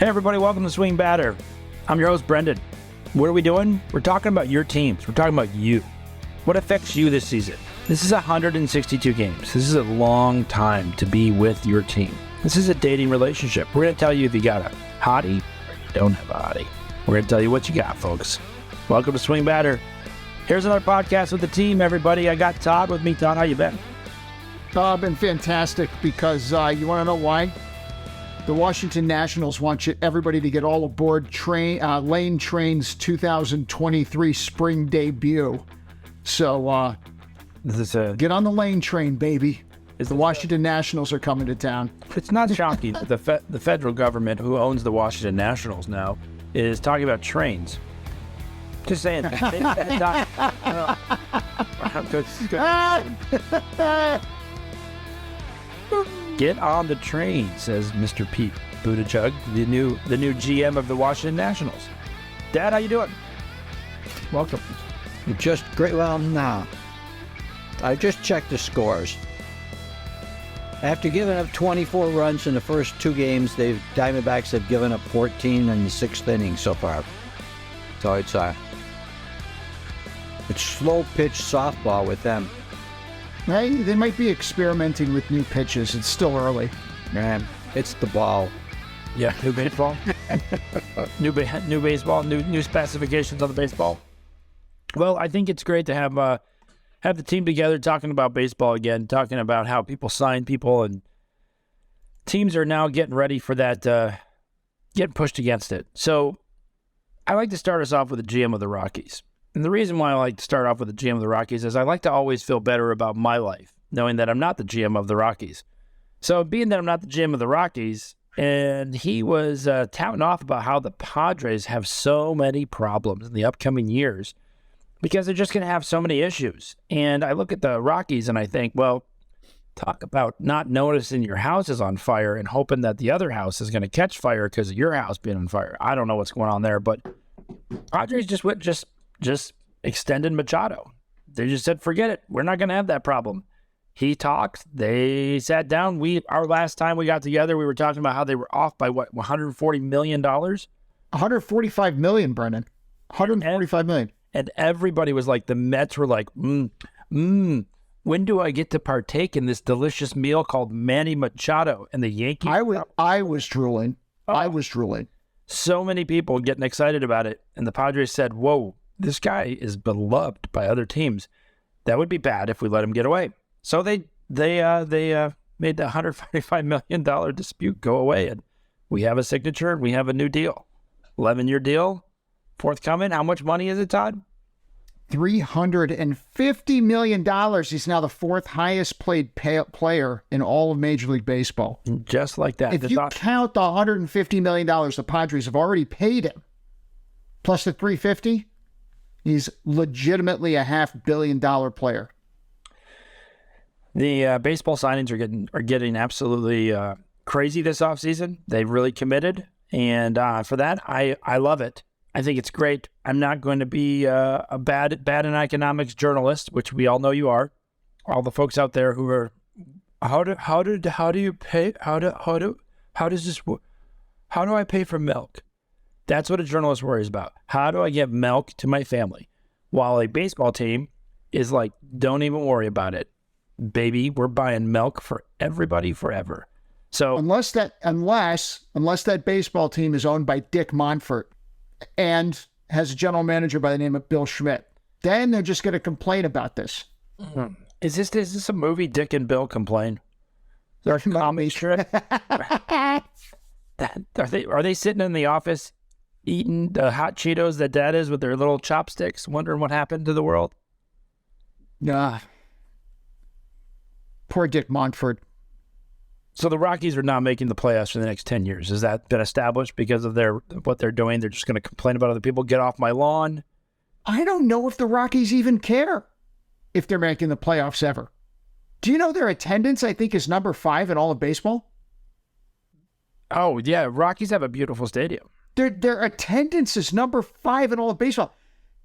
Hey everybody, welcome to Swing Batter. I'm your host, Brendan. What are we doing? We're talking about your teams. We're talking about you. What affects you this season? This is 162 games. This is a long time to be with your team. This is a dating relationship. We're going to tell you if you got a hottie or you don't have a hottie. We're going to tell you what you got, folks. Welcome to Swing Batter. Here's another podcast with the team, everybody. I got Todd with me. Todd, how you been? I've been fantastic because you want to know why? The Washington Nationals want everybody to get all aboard Lane Train's 2023 spring debut. So get on the Lane Train, baby. The Washington Nationals are coming to town. It's not shocking that the federal government, who owns the Washington Nationals now, is talking about trains. Just saying. Good. Get on the train, says Mr. Pete Buttigieg, the new GM of the Washington Nationals. Dad, how you doing? Welcome. Just great. Well, no. I just checked the scores. After giving up 24 runs in the first two games, Diamondbacks have given up 14 in the sixth inning so far. So it's slow pitch softball with them. Hey, they might be experimenting with new pitches. It's still early. Man, it's the ball. Yeah, new baseball. new baseball. New specifications on the baseball. Well, I think it's great to have the team together talking about baseball again, talking about how people sign people, and teams are now getting ready for that, getting pushed against it. So I like to start us off with the GM of the Rockies. And the reason why I like to start off with the GM of the Rockies is I like to always feel better about my life, knowing that I'm not the GM of the Rockies. So being that I'm not the GM of the Rockies, and he was touting off about how the Padres have so many problems in the upcoming years because they're just going to have so many issues. And I look at the Rockies and I think, well, talk about not noticing your house is on fire and hoping that the other house is going to catch fire because of your house being on fire. I don't know what's going on there, but Padres just extended Machado. They just said, forget it. We're not going to have that problem. He talked. They sat down. Our last time we got together, we were talking about how they were off by what, $140 million? $145 million, Brendan. $145 million. And everybody was like, the Mets were like, when do I get to partake in this delicious meal called Manny Machado? And the Yankees. I was drooling. Oh. I was drooling. So many people getting excited about it. And the Padres said, whoa, this guy is beloved by other teams. That would be bad if we let him get away. So they made the $145 million dispute go away, and we have a signature and we have a new deal. 11-year deal, forthcoming. How much money is it, Todd? $350 million. He's now the fourth highest paid player in all of Major League Baseball. Just like that. If you count the $150 million the Padres have already paid him, plus the $350, he's legitimately a $500 million player. The baseball signings are getting absolutely crazy this offseason. They've really committed, and for that, I love it. I think it's great. I'm not going to be a bad in economics journalist, which we all know you are. All the folks out there who are, how do you pay? How do I pay for milk? That's what a journalist worries about. How do I get milk to my family? While a baseball team is like, don't even worry about it. Baby, we're buying milk for everybody forever. So unless that baseball team is owned by Dick Monfort and has a general manager by the name of Bill Schmidt, then they're just going to complain about this. Is this a movie, Dick and Bill Complain? They're a comedy strip. Are they sitting in the office eating the hot Cheetos that Dad is with their little chopsticks, wondering what happened to the world? Nah. Poor Dick Monfort. So the Rockies are not making the playoffs for the next 10 years. Has that been established because of what they're doing? They're just going to complain about other people, get off my lawn? I don't know if the Rockies even care if they're making the playoffs ever. Do you know their attendance, I think, is number 5 in all of baseball? Oh, yeah. Rockies have a beautiful stadium. Their attendance is number 5 in all of baseball.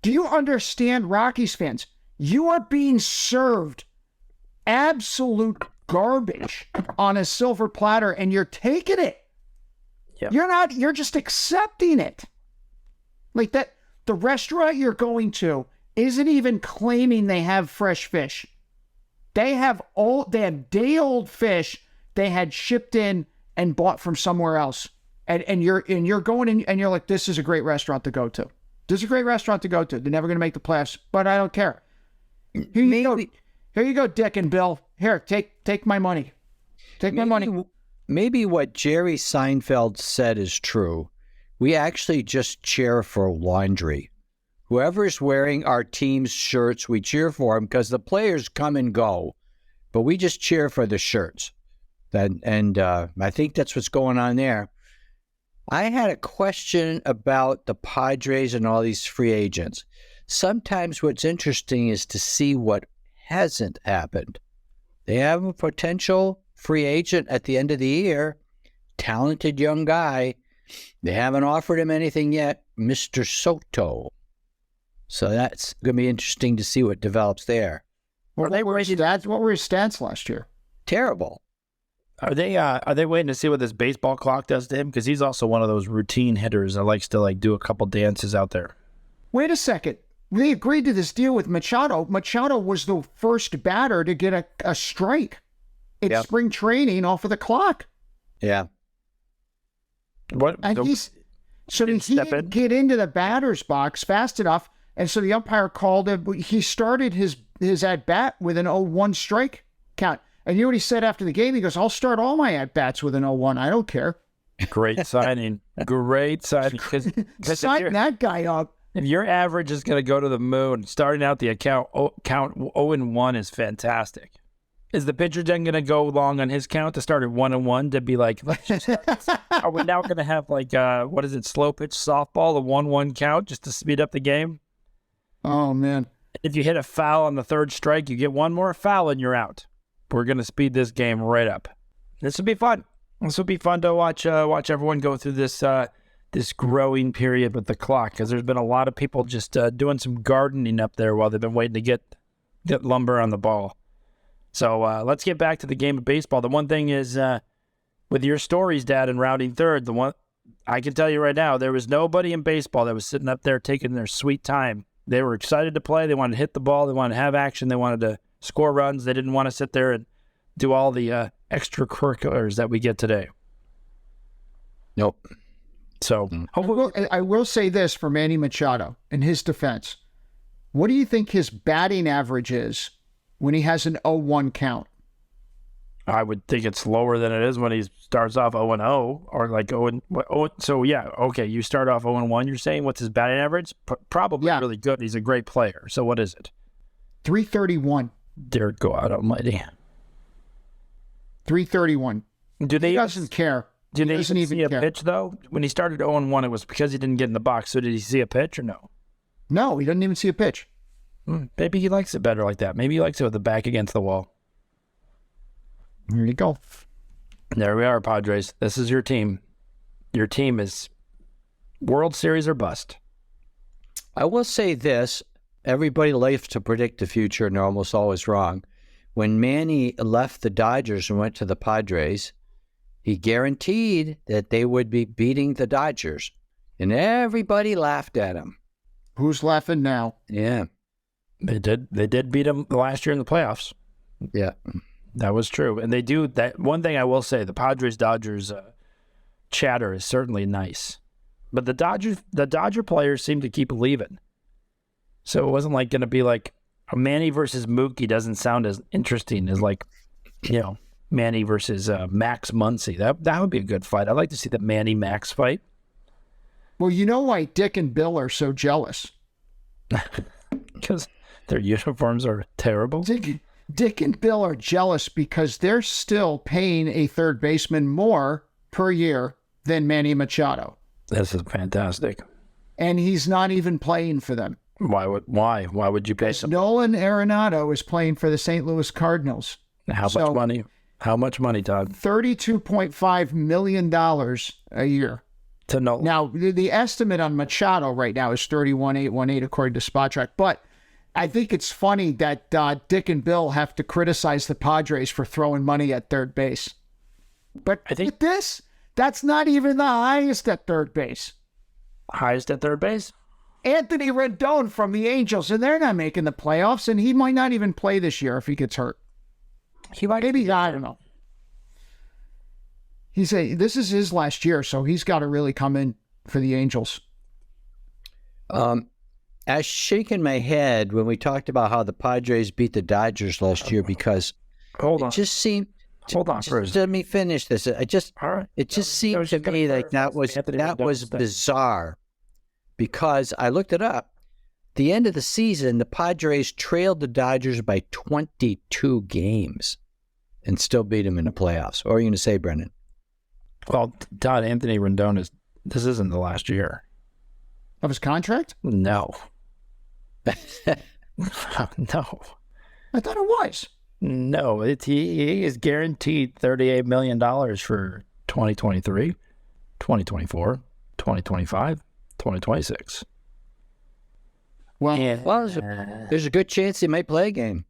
Do you understand, Rockies fans? You are being served absolute garbage on a silver platter, and you're taking it. Yep. You're just accepting it. Like that, the restaurant you're going to isn't even claiming they have fresh fish. They have day-old fish they had shipped in and bought from somewhere else. And you're going in and you're like, this is a great restaurant to go to. This is a great restaurant to go to. They're never going to make the playoffs, but I don't care. Here you go, Dick and Bill. Here, take my money. Take my money. Maybe what Jerry Seinfeld said is true. We actually just cheer for laundry. Whoever's wearing our team's shirts, we cheer for them because the players come and go, but we just cheer for the shirts. And I think that's what's going on there. I had a question about the Padres and all these free agents. Sometimes what's interesting is to see what hasn't happened. They have a potential free agent at the end of the year, talented young guy. They haven't offered him anything yet, Mr. Soto. So that's going to be interesting to see what develops there. What were his stats last year? Terrible. Are they waiting to see what this baseball clock does to him? Because he's also one of those routine hitters that likes to do a couple dances out there. Wait a second. They agreed to this deal with Machado. Machado was the first batter to get a strike in spring training off of the clock. Yeah. What? And he didn't get into the batter's box fast enough, and so the umpire called him. He started his at-bat with an 0-1 strike count. And you know what he said after the game? He goes, I'll start all my at-bats with an 0-1. I don't care. Great signing. Great signing. Sign that guy up. If your average is going to go to the moon, starting out the count 0-1 is fantastic. Is the pitcher then going to go long on his count to start at 1-1 to be like, are we now going to have slow pitch softball, a 1-1 count just to speed up the game? Oh, man. If you hit a foul on the third strike, you get one more foul and you're out. We're going to speed this game right up. This will be fun. This will be fun to watch everyone go through this growing period with the clock, because there's been a lot of people just doing some gardening up there while they've been waiting to get lumber on the ball. So let's get back to the game of baseball. The one thing is, with your stories, Dad, and rounding third, the one I can tell you right now, there was nobody in baseball that was sitting up there taking their sweet time. They were excited to play. They wanted to hit the ball. They wanted to have action. They wanted to score runs. They didn't want to sit there and do all the extracurriculars that we get today. Nope. So I will say this for Manny Machado, in his defense. What do you think his batting average is when he has an 0-1 count? I would think it's lower than it is when he starts off 0-0 or like 0. So yeah, okay, you start off 0-1. You're saying what's his batting average? Probably really good. He's a great player. So what is it? 331. Dear God Almighty. 331. He doesn't care. Did he even see a pitch though? When he started 0-1, it was because he didn't get in the box. So did he see a pitch or no? No, he doesn't even see a pitch. Maybe he likes it better like that. Maybe he likes it with the back against the wall. There you go. There we are, Padres. This is your team. Your team is World Series or bust. I will say this. Everybody likes to predict the future, and they're almost always wrong. When Manny left the Dodgers and went to the Padres, he guaranteed that they would be beating the Dodgers, and everybody laughed at him. Who's laughing now? Yeah. They did beat them last year in the playoffs. Yeah. That was true. And they do that. One thing I will say, the Padres-Dodgers chatter is certainly nice. But the Dodger players seem to keep leaving. So it wasn't like going to be like a Manny versus Mookie doesn't sound as interesting as Manny versus Max Muncy. That would be a good fight. I'd like to see the Manny-Max fight. Well, you know why Dick and Bill are so jealous? Because their uniforms are terrible. Dick and Bill are jealous because they're still paying a third baseman more per year than Manny Machado. This is fantastic. And he's not even playing for them. Why would you pay some? Nolan Arenado is playing for the St. Louis Cardinals. How much money? How much money, Todd? $32.5 million a year. To Nolan. Now, the estimate on Machado right now is $31,818 according to Spotrac. But I think it's funny that Dick and Bill have to criticize the Padres for throwing money at third base. But I think this That's not even the highest at third base. Highest at third base? Anthony Rendon from the Angels, and they're not making the playoffs, and he might not even play this year if he gets hurt. He might. Maybe, I don't know. This is his last year, so he's got to really come in for the Angels. I was shaking my head when we talked about how the Padres beat the Dodgers last year because Hold on. it just seemed. Hold on, first. Let me finish this. It just seemed to me like that was bizarre because I looked it up. The end of the season, the Padres trailed the Dodgers by 22 games and still beat them in the playoffs. What are you going to say, Brendan? Well, Todd, Anthony Rendon this isn't the last year. Of his contract? No. No. I thought it was. No, he is guaranteed $38 million for 2023, 2024, 2025, 2026. Well, There's a good chance he might play a game.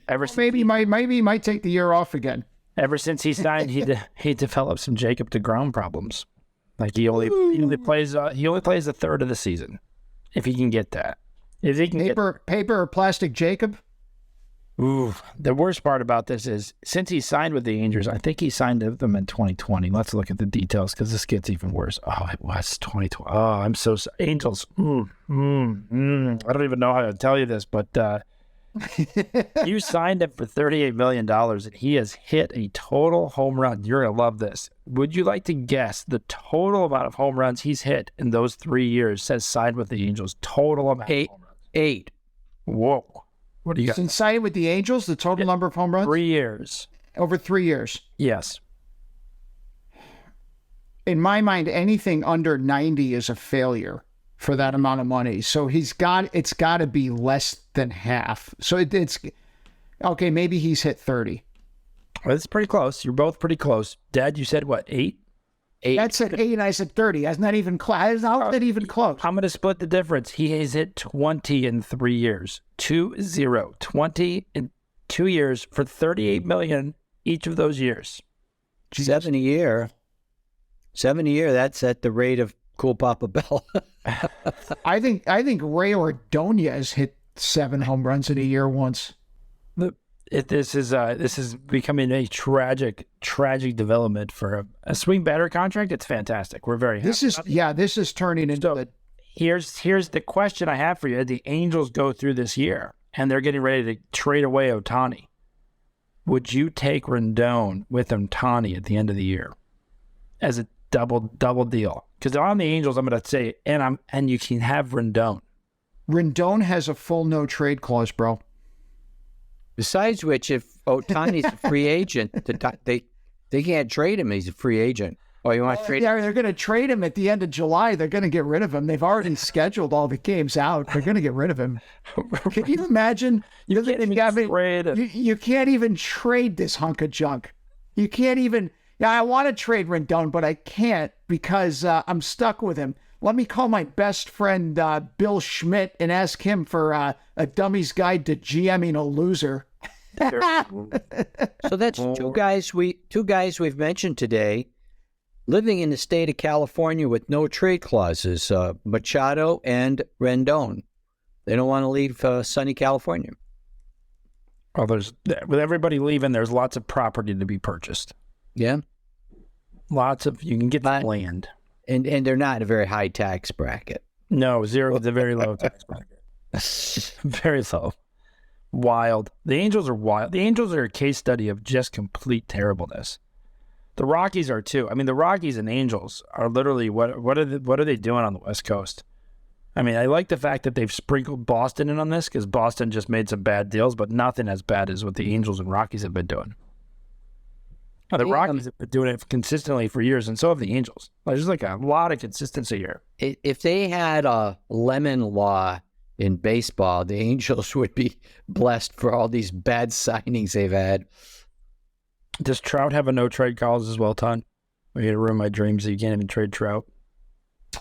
maybe he might take the year off again. Ever since he signed, he developed some Jacob deGrom problems. Like he only plays a third of the season, if he can get that. If he can paper or plastic Jacob. Ooh, the worst part about this is since he signed with the Angels, I think he signed with them in 2020. Let's look at the details because this gets even worse. Oh, it was 2020. Oh, I'm so sorry. Angels. I don't even know how to tell you this, but you signed him for $38 million and he has hit a total home run. You're going to love this. Would you like to guess the total amount of home runs he's hit in those 3 years since signed with the Angels? Total amount of home runs. 8. Whoa. What do you got? Since signing with the Angels, the total number of home runs? 3 years. Over 3 years. Yes. In my mind, anything under 90 is a failure for that amount of money. So it's got to be less than half. So it's okay. Maybe he's hit 30. Well, it's pretty close. You're both pretty close. Dad, you said what? 8? 8. That said 8, and I said 30. That's not even close. How is that even close? I'm going to split the difference. He has hit 20 in 3 years. 2-0. 20 in 2 years for $38 million each of those years. 7 a year. 7 a year. That's at the rate of Cool Papa Bell. I think Ray Ordonez has hit 7 home runs in a year once. This is becoming a tragic development for a swing batter contract. It's fantastic. We're very happy. This is turning into Here's the question I have for you. The Angels go through this year, and they're getting ready to trade away Ohtani. Would you take Rendon with Ohtani at the end of the year as a double deal? Because on the Angels, I'm going to say, and you can have Rendon. Rendon has a full no trade clause, bro. Besides which, if Ohtani's a free agent, they can't trade him. He's a free agent. Oh, you want to trade him? They're going to trade him at the end of July. They're going to get rid of him. They've already scheduled all the games out. They're going to get rid of him. Can you imagine? You can't even trade him. You can't even trade this hunk of junk. You can't even. Yeah, I want to trade Rendon, but I can't because I'm stuck with him. Let me call my best friend Bill Schmidt and ask him for a dummy's guide to GMing a loser. So that's two guys we've mentioned today living in the state of California with no trade clauses, Machado and Rendon. They don't want to leave sunny California. Well, with everybody leaving, there's lots of property to be purchased. Yeah. You can get land. And they're not in a very high tax bracket. No, 0 is a very low tax bracket. Very low. Wild. The Angels are wild. The Angels are a case study of just complete terribleness. The Rockies are too. I mean, the Rockies and Angels are literally what are they doing on the West Coast? I mean, I like the fact that they've sprinkled Boston in on this because Boston just made some bad deals, but nothing as bad as what the Angels and Rockies have been doing. Now, the Rockies have been doing it consistently for years, and so have the Angels. There's like a lot of consistency here. If they had a lemon law in baseball, the Angels would be blessed for all these bad signings they've had. Does Trout have a no-trade clause as well, Todd? Are you going to ruin my dreams that you can't even trade Trout?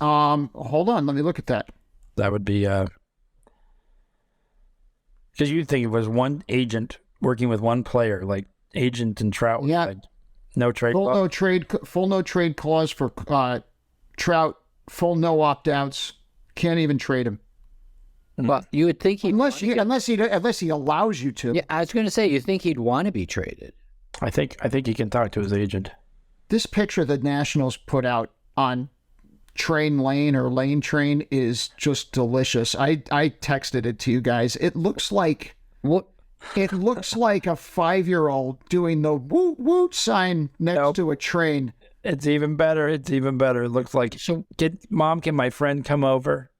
Hold on. Let me look at that. That would be... Because you'd think it was one agent working with one player, like agent and Trout. Yeah. Like, No trade. Full no trade clause for Trout. Full no opt outs. Can't even trade him Well, you would think unless he allows you to. Yeah, I was going to say you think he'd want to be traded. I think he can talk to his agent. This picture the Nationals put out on Train Lane or Lane Train is just delicious. I texted it to you guys. It looks like What? It looks like a 5-year-old doing the woot woot sign next to a train. It's even better. It looks like, Mom, can my friend come over?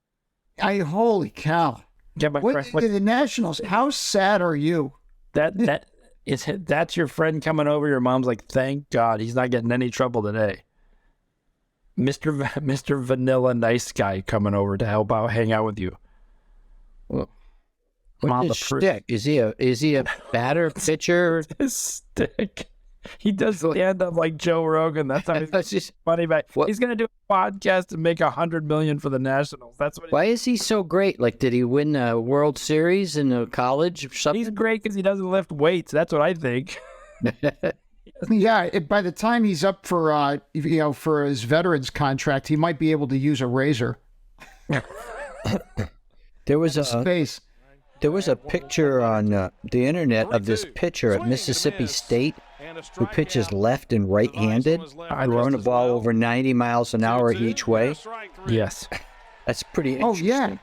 Holy cow. Get my friend. The Nationals, how sad are you? That's your friend coming over. Your mom's like, thank God he's not getting any trouble today. Mr. Vanilla Nice Guy coming over to help out, hang out with you. Well, what's his shtick? Is he a batter, pitcher? His stick. He does stand up like Joe Rogan. That's how he's funny. He's gonna do a podcast and make $100 million for the Nationals. That's what. Why is he so great? Like, did he win a World Series in a college or something? He's great because he doesn't lift weights. That's what I think. Yeah, by the time he's up for for his veterans contract, he might be able to use a razor. There was a space. There was a picture on the internet of this pitcher at Mississippi State who pitches left and right-handed, throwing the ball over 90 miles an hour each way. Yes. That's pretty interesting. Oh, yeah.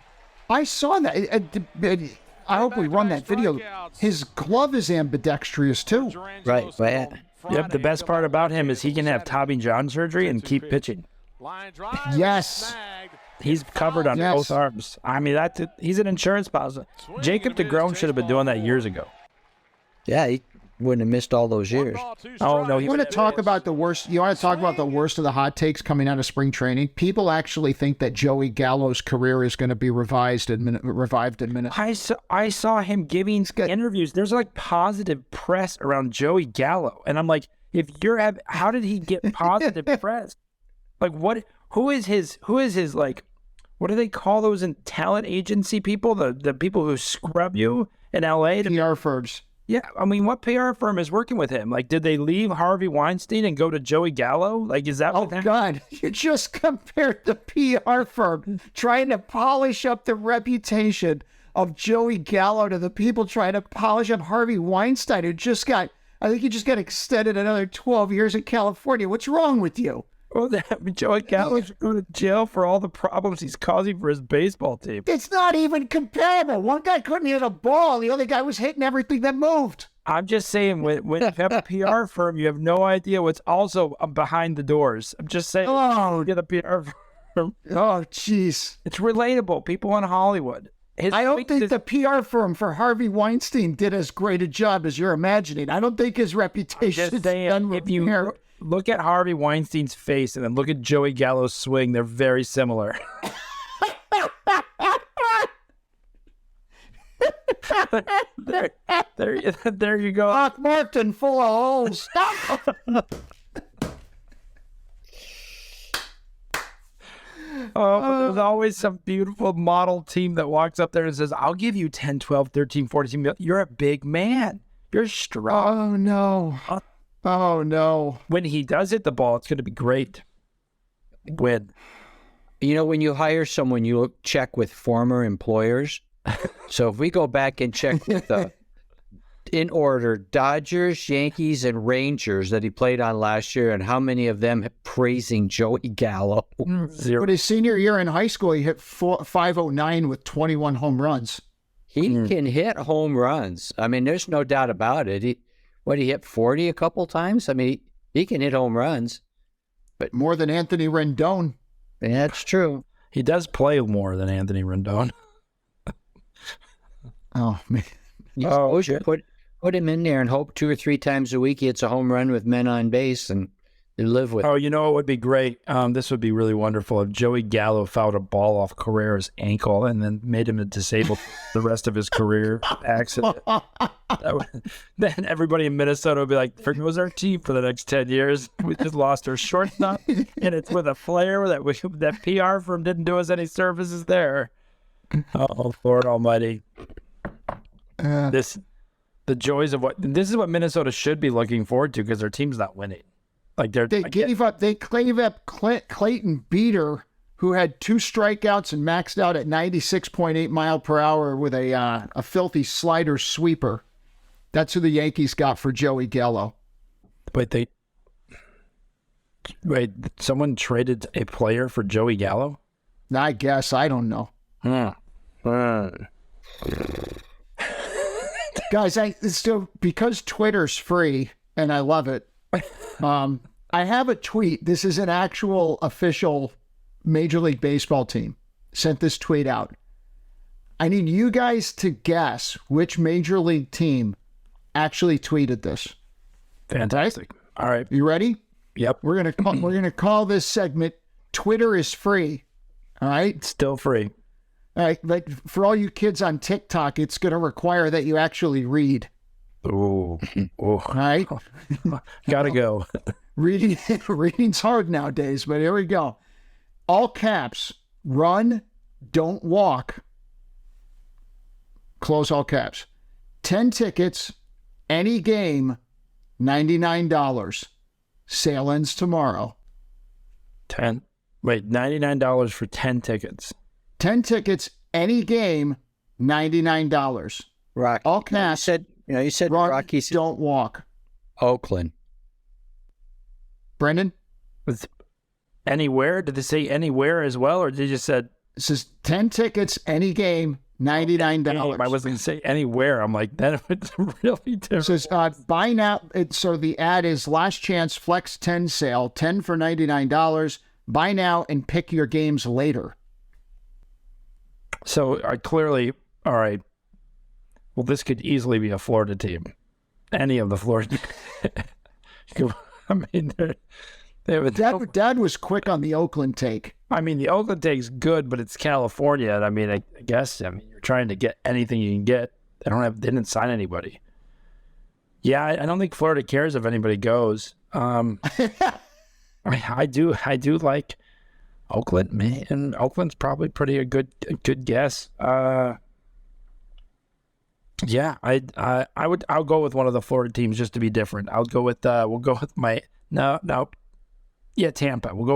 I saw that. I hope we run that video. His glove is ambidextrous, too. Right. Yep, the best part about him is he can have Tommy John surgery and keep pitching. Yes. He's covered on both arms. I mean, he's an insurance policy. Jacob DeGrom should have been doing that years ago. Yeah, he wouldn't have missed all those years. Oh, no. You want to talk about the worst? You want to talk about the worst of the hot takes coming out of spring training? People actually think that Joey Gallo's career is going to be revived in minutes. I saw him giving interviews. There's like positive press around Joey Gallo, and I'm like, how did he get positive press? Like, what? Who is his like? What do they call those in talent agency people? The people who scrub you in LA? PR firms. Yeah, I mean, what PR firm is working with him? Like, did they leave Harvey Weinstein and go to Joey Gallo? Like, is that? Oh God, you just compared the PR firm trying to polish up the reputation of Joey Gallo to the people trying to polish up Harvey Weinstein, who I think he just got extended another 12 years in California. What's wrong with you? Well, Joey Gallo should go to jail for all the problems he's causing for his baseball team. It's not even comparable. One guy couldn't hit a ball. The other guy was hitting everything that moved. I'm just saying, when you have a PR firm, you have no idea what's also behind the doors. I'm just saying, get a PR firm. Oh, jeez. It's relatable. People in Hollywood. I don't think the PR firm for Harvey Weinstein did as great a job as you're imagining. I don't think his reputation is done with merit. Look at Harvey Weinstein's face and then look at Joey Gallo's swing. They're very similar. there you go. Doc Martin full of holes. There's always some beautiful model team that walks up there and says, I'll give you 10, 12, 13, 14 million. You're a big man. You're strong. Oh, no. Oh, no. When he does hit the ball, it's going to be great. Win. You know, when you hire someone, you check with former employers. So if we go back and check with in order, Dodgers, Yankees, and Rangers that he played on last year, and how many of them praising Joey Gallo? 0. But his senior year in high school, he hit 509 with 21 home runs. He can hit home runs. I mean, there's no doubt about it. He hit 40 a couple times? I mean, he can hit home runs. But more than Anthony Rendon. Yeah, that's true. He does play more than Anthony Rendon. Oh, man. Put him in there and hope 2 or 3 times a week he hits a home run with men on base and they live with it. Oh, you know, it would be great. This would be really wonderful if Joey Gallo fouled a ball off Carrera's ankle and then made him disabled the rest of his career accident. Then everybody in Minnesota would be like, "There goes our team for the next 10 years. We just lost our shortstop, and it's with a player that PR firm didn't do us any services there." Oh, Lord Almighty! The joys of this is what Minnesota should be looking forward to because their team's not winning. Like they're They gave up Clayton Beater, who had 2 strikeouts and maxed out at 96.8 mile per hour with a filthy slider sweeper. That's who the Yankees got for Joey Gallo. Wait, someone traded a player for Joey Gallo? I guess. I don't know. Guys, because Twitter's free and I love it, I have a tweet. This is an actual official Major League Baseball team sent this tweet out. I need you guys to guess which Major League team actually tweeted this. Fantastic. All right. You ready? Yep. We're gonna call this segment Twitter is free. All right? Still free. All right, but for all you kids on TikTok, it's gonna require that you actually read. Ooh. All right? Gotta go. Reading's hard nowadays, but here we go. All caps, run, don't walk. Close all caps. 10 tickets, any game, $99. Sale ends tomorrow. $99 for 10 tickets. 10 tickets, any game, $99. Rock. All caps. You said run, Rockies. don't walk. Oakland. Brendan? With anywhere? Did they say anywhere as well, or did they just said? It says 10 tickets, any game, $99. I wasn't going to say anywhere. I'm like, that it's really different. It says buy now. So the ad is last chance flex 10 sale, 10 for $99. Buy now and pick your games later. So clearly, all right. Well, this could easily be a Florida team. Any of the Florida. I mean, they have Dad was quick on the Oakland take. I mean, the Oakland take's good, but it's California. And I mean, I guess you're trying to get anything you can get. They didn't sign anybody. Yeah, I don't think Florida cares if anybody goes. I mean, I do like Oakland, man. Oakland's probably a good guess. Yeah, I'll go with one of the Florida teams just to be different. We'll go with Tampa. We'll go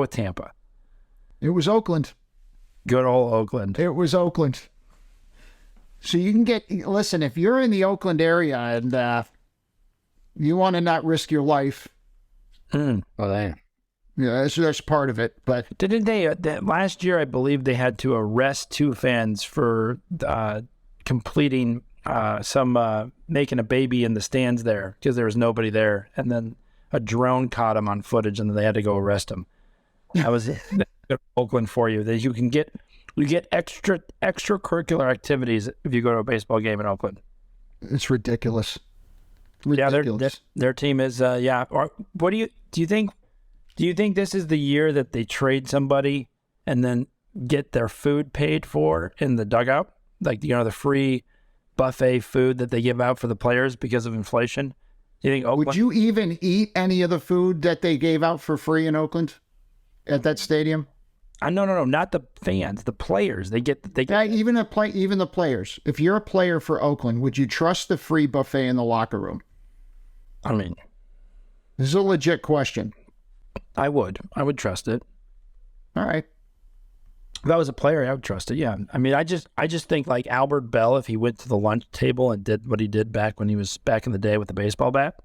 with Tampa. It was Oakland. Good old Oakland. It was Oakland. So you can listen, if you're in the Oakland area and you want to not risk your life. Well, damn. Yeah, that's part of it. But didn't they last year? I believe they had to arrest 2 fans for completing making a baby in the stands there because there was nobody there, and then a drone caught him on footage, and then they had to go arrest him. That was Oakland for you. That you get extracurricular activities if you go to a baseball game in Oakland. It's ridiculous. Yeah, their team is What do you think? Do you think this is the year that they trade somebody and then get their food paid for in the dugout? Like, the free buffet food that they give out for the players because of inflation? Do you think Oakland... Would you even eat any of the food that they gave out for free in Oakland at that stadium? No, not the fans, the players. Even the players. If you're a player for Oakland, would you trust the free buffet in the locker room? I mean, this is a legit question. I would trust it. All right. If I was a player, I would trust it. Yeah. I mean, I just think like Albert Bell, if he went to the lunch table and did what he did back when he was back in the day with the baseball bat,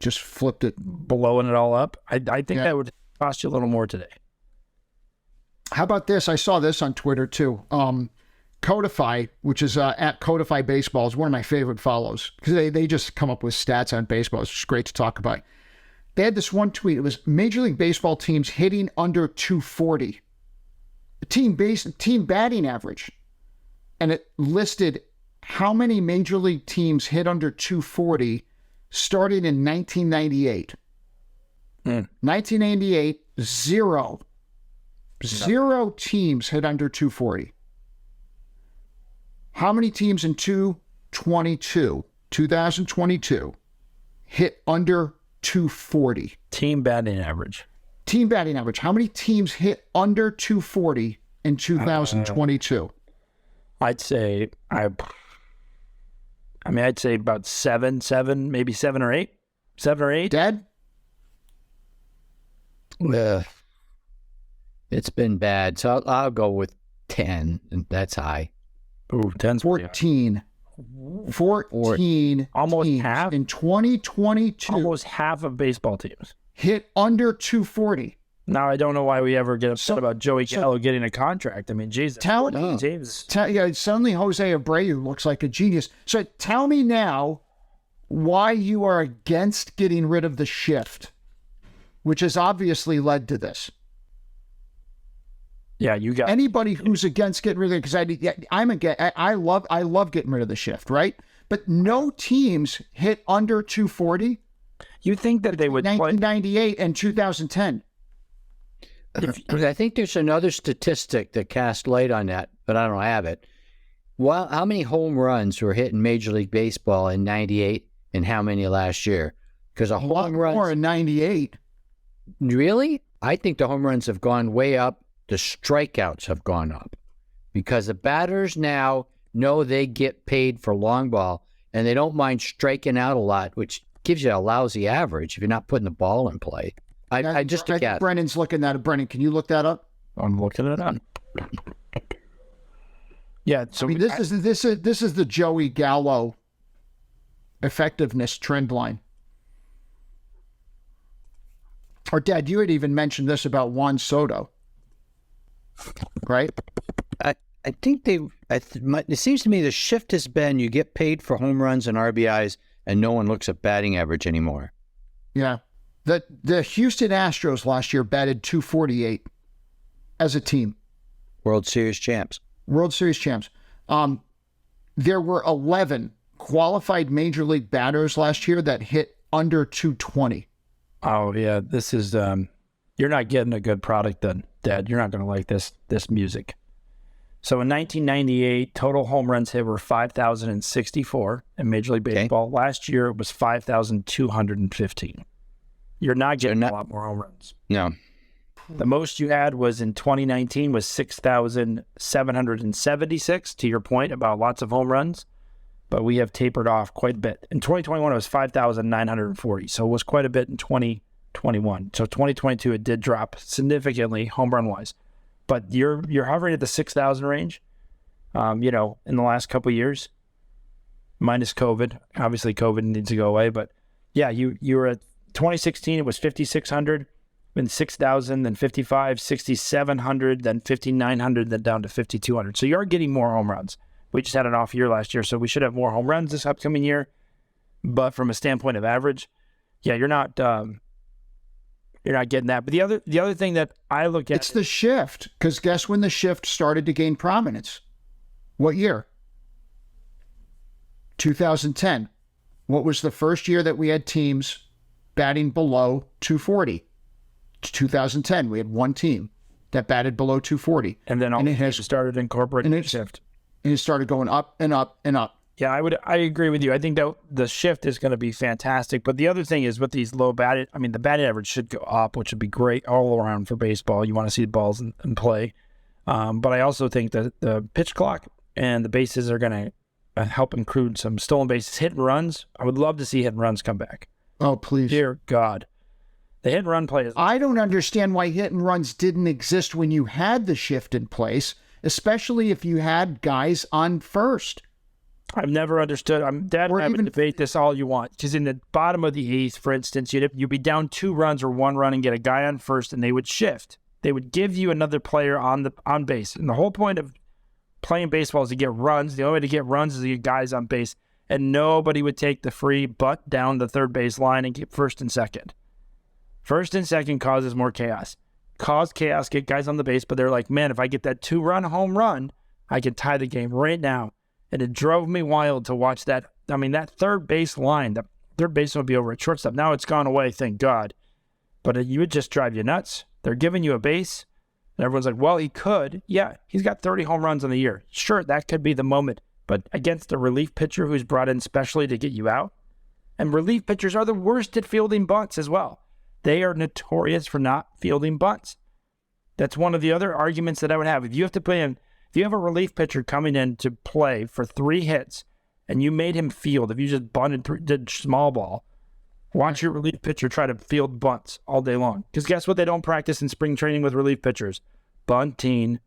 just flipped it, blowing it all up. I think that would cost you a little more today. How about this? I saw this on Twitter too. Codify, which is at Codify Baseball, is one of my favorite follows because they just come up with stats on baseball. It's just great to talk about. They had this one tweet. It was Major League Baseball teams hitting under 240. Team batting average. And it listed how many Major League teams hit under 240 starting in 1998. 1998, zero. Zero teams hit under 240. How many teams in 2022, hit under 240? Team batting average. How many teams hit under 240 in 2022? I'd say about seven, maybe 7 or 8. 7 or 8. Dad? It's been bad, so I'll go with 10, and that's high. Ooh, 10's 14. 14 almost teams half in 2022 almost half of baseball teams hit under 240. Now I don't know why we ever get upset about Joey Gallo getting a contract. I mean, Jesus, James. Suddenly Jose Abreu looks like a genius. So tell me now why you are against getting rid of the shift, which has obviously led to this. Yeah, you got anybody who's against getting rid of it, because I'm against. I love getting rid of the shift, right? But no teams hit under 240. You think that they would 1998 and 2010. I think there's another statistic that casts light on that, but I don't have it. Well, how many home runs were hit in Major League Baseball in 98 and how many last year? Because a home run more in 98. Really? I think the home runs have gone way up. The strikeouts have gone up because the batters now know they get paid for long ball and they don't mind striking out a lot, which gives you a lousy average if you're not putting the ball in play. I just guess. Brennan's looking at it. Brennan, can you look that up? I'm looking it up. Yeah, so I mean, this is the Joey Gallo effectiveness trend line. Or Dad, you had even mentioned this about Juan Soto, right? I think it seems to me the shift has been you get paid for home runs and RBIs and no one looks at batting average anymore. Yeah. The Houston Astros last year batted 248 as a team. World Series champs. There were 11 qualified Major League batters last year that hit under 220. Oh, yeah. This is, you're not getting a good product then, Dad. You're not going to like this music. So in 1998, total home runs hit were 5,064 in Major League Baseball. Okay. Last year, it was 5,215. You're not getting a lot more home runs. No. The most you had was in 2019 was 6,776, to your point about lots of home runs. But we have tapered off quite a bit. In 2021, it was 5,940. So it was quite a bit in 2021. So 2022, it did drop significantly home run-wise. But you're hovering at the 6,000 range, in the last couple of years, minus COVID. Obviously, COVID needs to go away. But, yeah, you were at 2016, it was 5,600, then 6,000, then 55, 6,700, then 5,900, then down to 5,200. So you are getting more home runs. We just had an off year last year, so we should have more home runs this upcoming year. But from a standpoint of average, yeah, you're not getting that. But the other thing that I look at, it's the shift. Because guess when the shift started to gain prominence? What year? 2010. What was the first year that we had teams batting below 240? 2010. We had one team that batted below 240, and then it has started incorporating the shift. And it started going up and up and up. Yeah, I agree with you. I think that the shift is going to be fantastic. But the other thing is with these low batted, the batting average should go up, which would be great all around for baseball. You want to see the balls in play. But I also think that the pitch clock and the bases are going to help include some stolen bases. Hit and runs, I would love to see hit and runs come back. Oh, please. Dear God. The hit and run play is... I don't understand why hit and runs didn't exist when you had the shift in place, especially if you had guys on first. I've never understood. Dad and I would debate this all you want. Because in the bottom of the eighth, for instance, you'd be down 2 runs or 1 run and get a guy on first, and they would shift. They would give you another player on base. And the whole point of playing baseball is to get runs. The only way to get runs is to get guys on base. And nobody would take the free butt down the third base line and get first and second. First and second causes more chaos. Cause chaos, get guys on the base, but they're like, man, if I get that 2-run home run, I can tie the game right now. And it drove me wild to watch that. That third base line, the third baseman would be over at shortstop. Now it's gone away, thank God. But you would just drive you nuts. They're giving you a base, and everyone's like, well, he could. Yeah, he's got 30 home runs on the year. Sure, that could be the moment. But against a relief pitcher who's brought in specially to get you out, and relief pitchers are the worst at fielding bunts as well. They are notorious for not fielding bunts. That's one of the other arguments that I would have. If you have a relief pitcher coming in to play for 3 hits and you made him field, if you just bunted, did small ball, Watch your relief pitcher try to field bunts all day long. Because guess what they don't practice in spring training with relief pitchers? Bunting.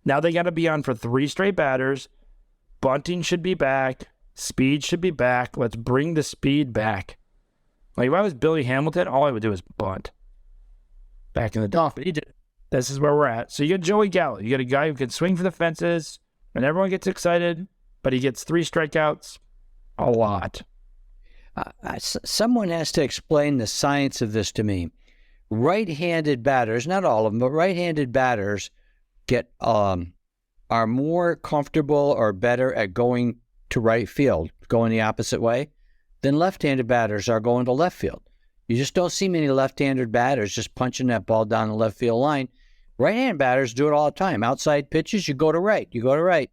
Now they got to be on for 3 straight batters. Bunting should be back. Speed should be back. Let's bring the speed back. Like if I was Billy Hamilton, all I would do is bunt. Back in the day. But he did. This is where we're at. So you get Joey Gallo. You get a guy who can swing for the fences, and everyone gets excited, but he gets 3 strikeouts. A lot. Someone has to explain the science of this to me. Right-handed batters, not all of them, but right-handed batters are more comfortable or better at going to right field, going the opposite way, than left-handed batters are going to left field. You just don't see many left-handed batters just punching that ball down the left field line. Right-handed batters do it all the time. Outside pitches, you go to right. You go to right.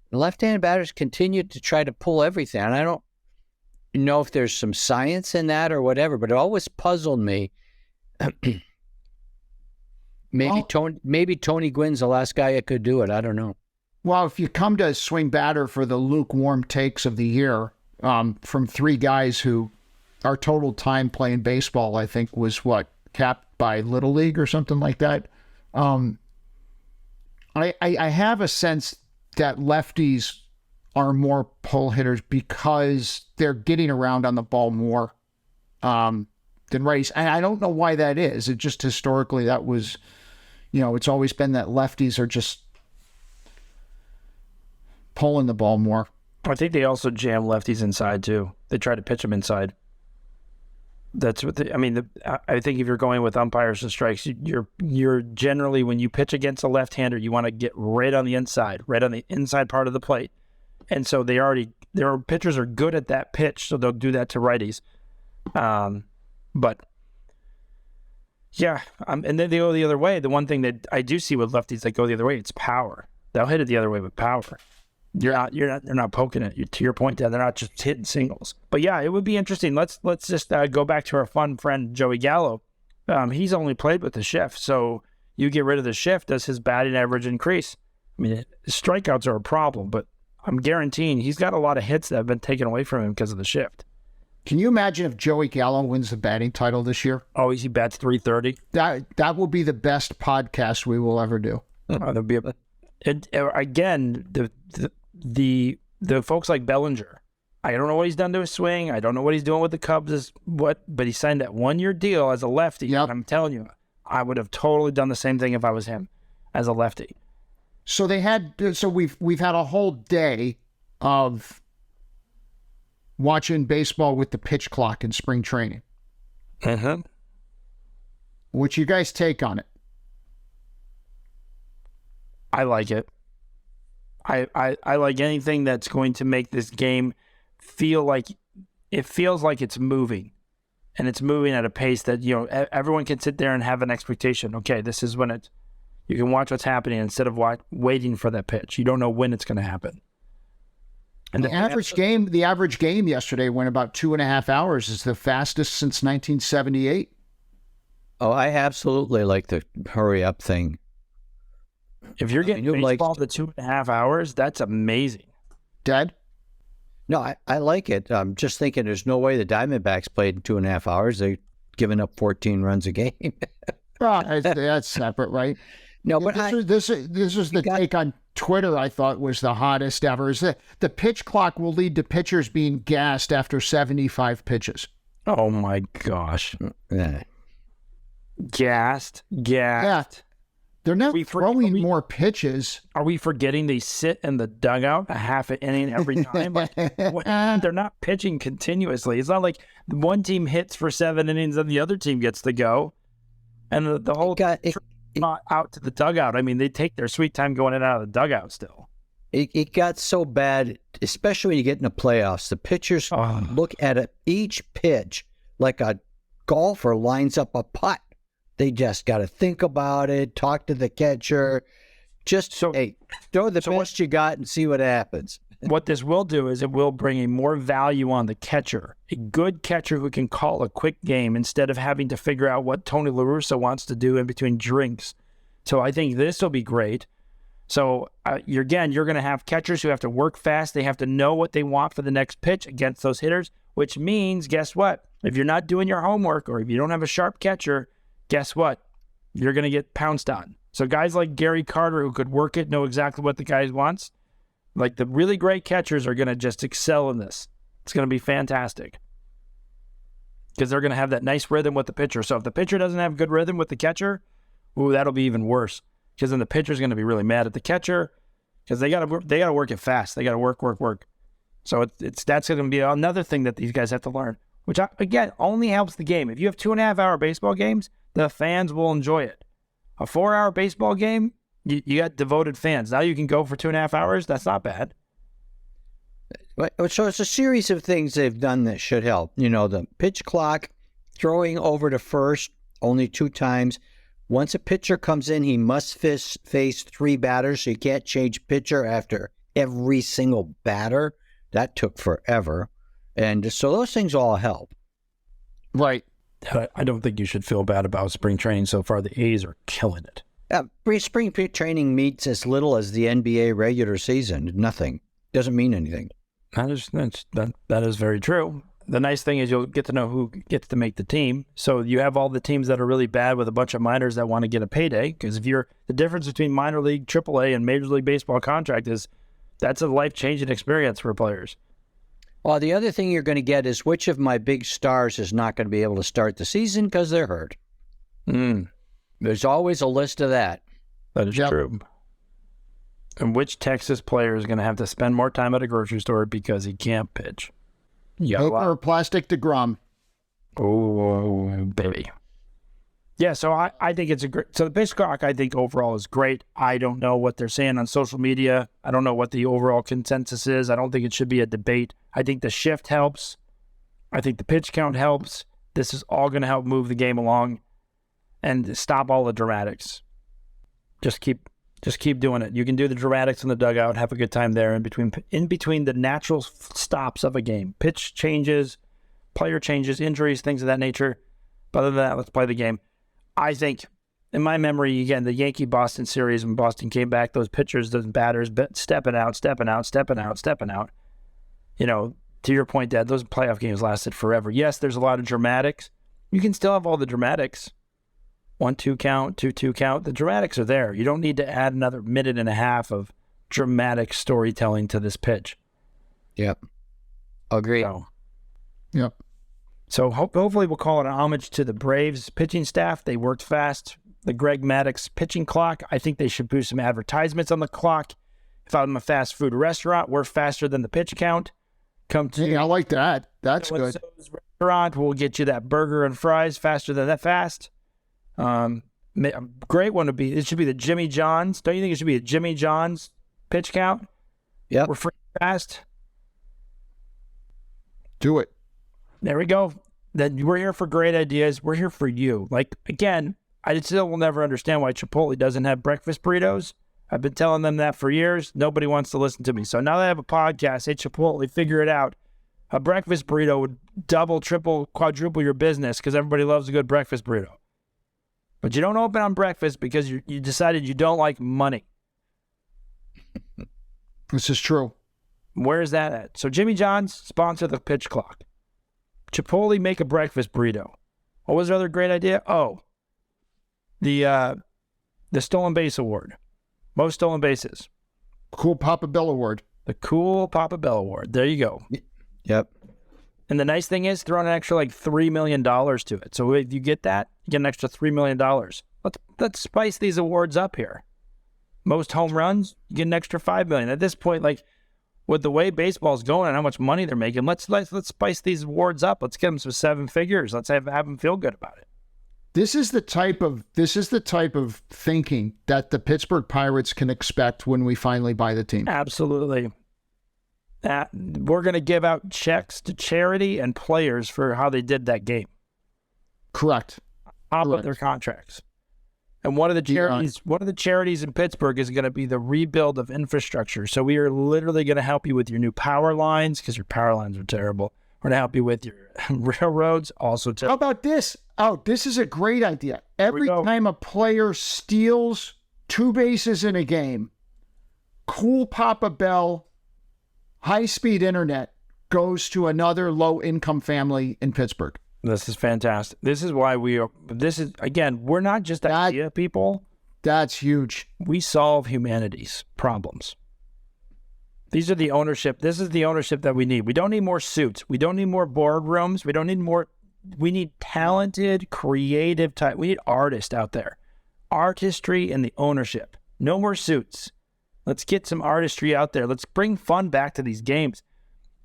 The left-handed batters continue to try to pull everything. And I don't know if there's some science in that or whatever, but it always puzzled me. Maybe Tony Gwynn's the last guy that could do it. I don't know. Well, if you come to swing batter for the lukewarm takes of the year, from 3 guys who our total time playing baseball, I think, was capped by Little League or something like that. I have a sense that lefties are more pull hitters because they're getting around on the ball more than righties. And I don't know why that is. It just historically that was, it's always been that lefties are just pulling the ball more. I think they also jam lefties inside too. They try to pitch them inside. That's what I think if you're going with umpires and strikes, you're generally, when you pitch against a left-hander, you want to get right on the inside part of the plate. And so their pitchers are good at that pitch, so they'll do that to righties. But yeah, and then they go the other way. The one thing that I do see with lefties that go the other way, it's power. They'll hit it the other way with power. They're not poking it. To your point, Dad, they're not just hitting singles. But yeah, it would be interesting. Let's just go back to our fun friend Joey Gallo. He's only played with the shift, so you get rid of the shift, does his batting average increase? I mean, strikeouts are a problem, but I'm guaranteeing he's got a lot of hits that have been taken away from him because of the shift. Can you imagine if Joey Gallo wins the batting title this year? Oh, he bats 330. That will be the best podcast we will ever do. There'll be again the folks like Bellinger. I don't know what he's done to his swing. I don't know what he's doing with the Cubs. But he signed that 1-year deal as a lefty. Yep. And I'm telling you, I would have totally done the same thing if I was him as a lefty. So we've had a whole day of watching baseball with the pitch clock in spring training. Uh-huh. What's you guys take on it? I like it. I like anything that's going to make this game feels like it's moving, and it's moving at a pace that everyone can sit there and have an expectation. Okay, this is when you can watch what's happening instead of waiting for that pitch. You don't know when it's going to happen. And the average game yesterday went about 2.5 hours. It's the fastest since 1978. Oh, I absolutely like the hurry up thing. If you're getting baseball to 2.5 hours, that's amazing. Dad? No, I like it. I'm just thinking there's no way the Diamondbacks played in 2.5 hours. They're giving up 14 runs a game. That's separate, right? No, but this is the take on Twitter I thought was the hottest ever. Is that the pitch clock will lead to pitchers being gassed after 75 pitches. Oh my gosh. Yeah. Gassed. Yeah. They're not throwing more pitches. Are we forgetting they sit in the dugout a half an inning every time? They're not pitching continuously. It's not like one team hits for 7 innings and the other team gets to go. And the whole not out to the dugout. I mean, they take their sweet time going in and out of the dugout still. It got so bad, especially when you get in the playoffs. The pitchers look at each pitch like a golfer lines up a putt. They just got to think about it, talk to the catcher. Throw the best you got and see what happens. What this will do is it will bring a more value on the catcher, a good catcher who can call a quick game instead of having to figure out what Tony La Russa wants to do in between drinks. So I think this will be great. So you're going to have catchers who have to work fast. They have to know what they want for the next pitch against those hitters, which means, guess what? If you're not doing your homework or if you don't have a sharp catcher, guess what? You're going to get pounced on. So guys like Gary Carter, who could work it, know exactly what the guy wants. Like the really great catchers are going to just excel in this. It's going to be fantastic because they're going to have that nice rhythm with the pitcher. So if the pitcher doesn't have good rhythm with the catcher, ooh, that'll be even worse because then the pitcher's going to be really mad at the catcher because they got to work it fast. They got to work. So that's going to be another thing that these guys have to learn, which again only helps the game. If you have 2.5-hour baseball games, the fans will enjoy it. A 4-hour baseball game, you got devoted fans. Now you can go for 2.5 hours. That's not bad. So it's a series of things they've done that should help. You know, the pitch clock, throwing over to first only 2 times. Once a pitcher comes in, he must face 3 batters, so you can't change pitcher after every single batter. That took forever. And so those things all help. Right. I don't think you should feel bad about spring training so far. The A's are killing it. Spring training meets as little as the NBA regular season. Nothing. Doesn't mean anything. That is very true. The nice thing is you'll get to know who gets to make the team. So you have all the teams that are really bad with a bunch of minors that want to get a payday. Because the difference between minor league, AAA, and Major League Baseball contract is that's a life-changing experience for players. Well, the other thing you're going to get is which of my big stars is not going to be able to start the season because they're hurt. There's always a list of that. That is true. And which Texas player is going to have to spend more time at a grocery store because he can't pitch? Or Plastic DeGrom. Oh, baby. Yeah, so I think it's a great... So the pitch clock, I think, overall is great. I don't know what they're saying on social media. I don't know what the overall consensus is. I don't think it should be a debate. I think the shift helps. I think the pitch count helps. This is all going to help move the game along and stop all the dramatics. Just keep doing it. You can do the dramatics in the dugout, have a good time there in between the natural stops of a game. Pitch changes, player changes, injuries, things of that nature. But other than that, let's play the game. I think, in my memory, again, the Yankee-Boston series, when Boston came back, those pitchers, those batters, stepping out. You know, to your point, Dad, those playoff games lasted forever. Yes, there's a lot of dramatics. You can still have all the dramatics. 1-2 count, 2-2 count. The dramatics are there. You don't need to add another 1.5 minutes of dramatic storytelling to this pitch. Yep. Agree. Yep. So hopefully we'll call it an homage to the Braves pitching staff. They worked fast. The Greg Maddux pitching clock, I think they should put some advertisements on the clock. If I'm a fast food restaurant, we're faster than the pitch count. Come to I like that. That's good. Restaurant, we'll get you that burger and fries faster than that fast. A great one would be, it should be the Jimmy John's. Don't you think it should be a Jimmy John's pitch count? Yep. We're free fast. Do it. There we go. Then we're here for great ideas. We're here for you. Like, again, I still will never understand why Chipotle doesn't have breakfast burritos. I've been telling them that for years. Nobody wants to listen to me. So now that I have a podcast, hey, Chipotle, figure it out. A breakfast burrito would double, triple, quadruple your business because everybody loves a good breakfast burrito. But you don't open on breakfast because you decided you don't like money. This is true. Where is that at? So Jimmy John's, sponsor the pitch clock. Chipotle, make a breakfast burrito. What was the other great idea? Oh, the Stolen Base Award. Most stolen bases. Cool Papa Bell Award. The Cool Papa Bell Award. There you go. Yep. And the nice thing is throwing an extra like $3 million to it. So if you get that, you get an extra $3 million. Let's spice these awards up here. Most home runs, you get an extra $5 million. At this point, like with the way baseball's going and how much money they're making, let's spice these awards up. Let's give them some 7 figures. Let's have them feel good about it. This is the type of thinking that the Pittsburgh Pirates can expect when we finally buy the team. Absolutely. We're going to give out checks to charity and players for how they did that game. Correct. Top of their contracts. And one of the charities in Pittsburgh is going to be the rebuild of infrastructure. So we are literally going to help you with your new power lines because your power lines are terrible. We're going to help you with your railroads, also terrible. How about this? Oh, this is a great idea. Every time a player steals 2 bases in a game, Cool Papa Bell high-speed internet goes to another low-income family in Pittsburgh. This is fantastic. This is why we're not just idea people. That's huge. We solve humanity's problems. These are the ownership. This is the ownership that we need. We don't need more suits. We don't need more boardrooms. We don't need more. We need talented, creative type. We need artists out there. Artistry and the ownership. No more suits. Let's get some artistry out there. Let's bring fun back to these games.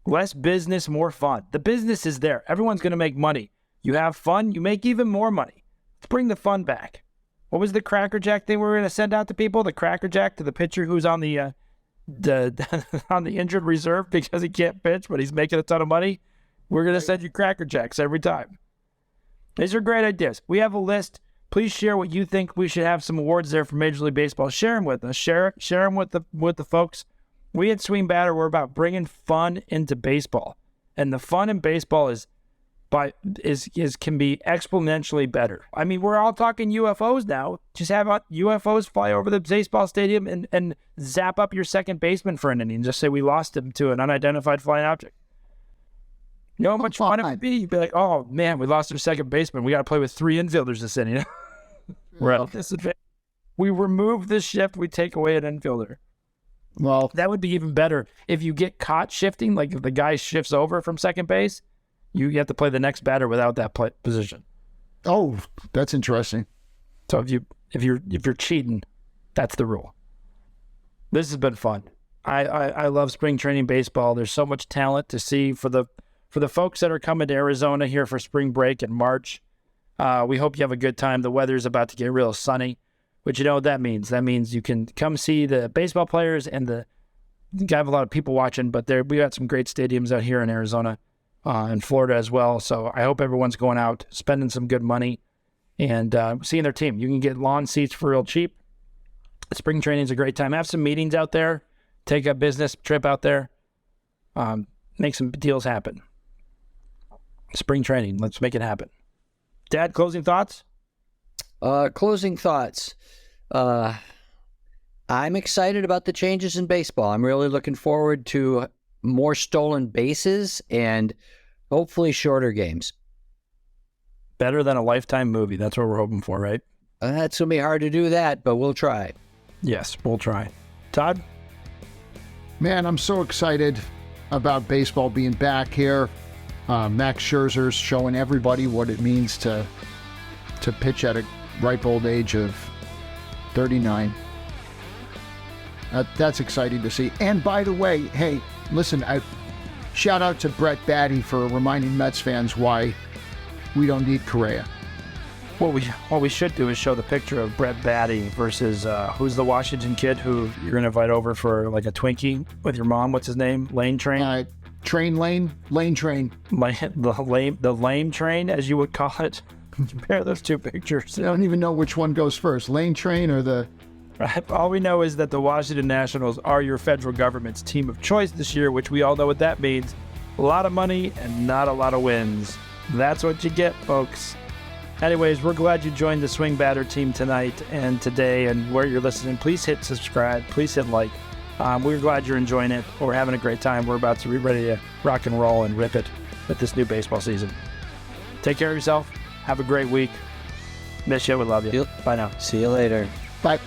Less business, more fun. The business is there. Everyone's going to make money. You have fun, you make even more money. Let's bring the fun back. What was the Cracker Jack thing we were going to send out to people? The Cracker Jack to the pitcher who's on the on the injured reserve because he can't pitch, but he's making a ton of money. We're going to send you Cracker Jacks every time. These are great ideas. We have a list. Please share what you think. We should have some awards there for Major League Baseball. Share them with us. Share them with the folks. We at Swing Batter, we're about bringing fun into baseball, and the fun in baseball can be exponentially better. I mean, we're all talking UFOs now. Just have UFOs fly over the baseball stadium and zap up your second baseman for an inning. Just say we lost him to an unidentified flying object. You know how much fun it would be? You'd be like, oh, man, we lost our second baseman. We got to play with 3 infielders this inning. Right. We remove this shift. We take away an infielder. Well, that would be even better. If you get caught shifting, like if the guy shifts over from second base, you have to play the next batter without that position. Oh, that's interesting. So if you're cheating, that's the rule. This has been fun. I love spring training baseball. There's so much talent to see for the folks that are coming to Arizona here for spring break in March. We hope you have a good time. The weather's about to get real sunny, which you know what that means. That means you can come see the baseball players and you have a lot of people watching, but we got some great stadiums out here in Arizona and Florida as well. So I hope everyone's going out, spending some good money and seeing their team. You can get lawn seats for real cheap. Spring training is a great time. Have some meetings out there. Take a business trip out there. Make some deals happen. Spring training. Let's make it happen. Dad, closing thoughts? Closing thoughts. I'm excited about the changes in baseball. I'm really looking forward to more stolen bases and hopefully shorter games. Better than a Lifetime movie. That's what we're hoping for, right? It's going to be hard to do that, but we'll try. Yes, we'll try. Todd? Man, I'm so excited about baseball being back here. Max Scherzer's showing everybody what it means to pitch at a ripe old age of 39. That's exciting to see. And by the way, hey, listen, shout out to Brett Batty for reminding Mets fans why we don't need Correa. What we should do is show the picture of Brett Batty versus who's the Washington kid who you're going to invite over for like a Twinkie with your mom. What's his name? Lane Train? Lane Train. The lame train, as you would call it. Compare those two pictures. I don't even know which one goes first, Lane Train or the... All we know is that the Washington Nationals are your federal government's team of choice this year, which we all know what that means. A lot of money and not a lot of wins. That's what you get, folks. Anyways, we're glad you joined the Swing Batter team tonight and today, and where you're listening, please hit subscribe, please hit like. We're glad you're enjoying it. We're having a great time. We're about to be ready to rock and roll and rip it with this new baseball season. Take care of yourself. Have a great week. Miss you. We love you. Yep. Bye now. See you later. Bye.